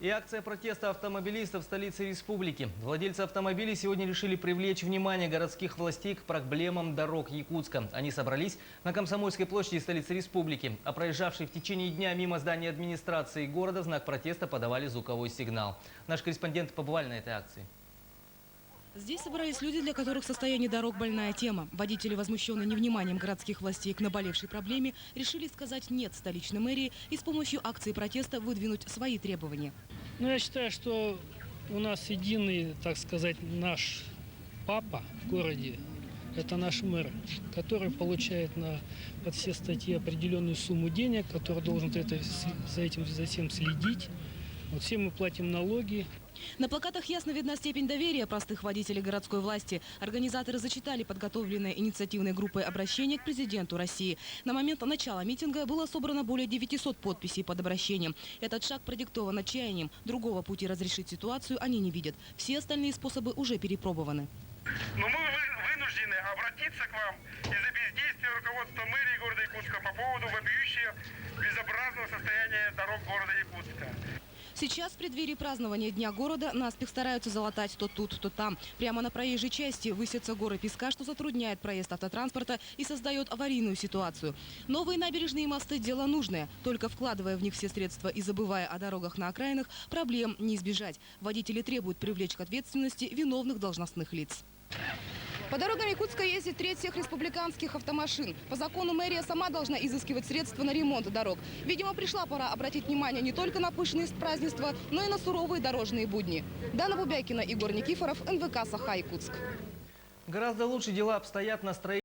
И акция протеста автомобилистов в столице республики. Владельцы автомобилей сегодня решили привлечь внимание городских властей к проблемам дорог Якутска. Они собрались на Комсомольской площади столицы республики. А проезжавшие в течение дня мимо здания администрации города в знак протеста подавали звуковой сигнал. Наши корреспонденты побывали на этой акции. Здесь собрались люди, для которых состояние дорог – больная тема. Водители, возмущенные невниманием городских властей к наболевшей проблеме, решили сказать «нет» столичной мэрии и с помощью акции протеста выдвинуть свои требования. Я считаю, что у нас единый, так сказать, наш папа в городе – это наш мэр, который получает под все статьи определенную сумму денег, который должен за всем следить. Вот все мы платим налоги. На плакатах ясно видна степень доверия простых водителей городской власти. Организаторы зачитали подготовленное инициативной группой обращение к президенту России. На момент начала митинга было собрано более 900 подписей под обращением. Этот шаг продиктован отчаянием. Другого пути разрешить ситуацию они не видят. Все остальные способы уже перепробованы. Но мы вынуждены обратиться к вам из-за бездействия руководства мэрии города Якутска по поводу вопиющего безобразного состояния дорог города Якутска. Сейчас в преддверии празднования Дня города наспех стараются залатать то тут, то там. Прямо на проезжей части высятся горы песка, что затрудняет проезд автотранспорта и создает аварийную ситуацию. Новые набережные и мосты – дело нужное. Только вкладывая в них все средства и забывая о дорогах на окраинах, проблем не избежать. Водители требуют привлечь к ответственности виновных должностных лиц. По дорогам Якутска ездит треть всех республиканских автомашин. По закону мэрия сама должна изыскивать средства на ремонт дорог. Видимо, пришла пора обратить внимание не только на пышность празднества, но и на суровые дорожные будни. Дана Бубякина, Егор Никифоров, НВК «Саха-Якутск». Гораздо лучше дела обстоят на строительстве.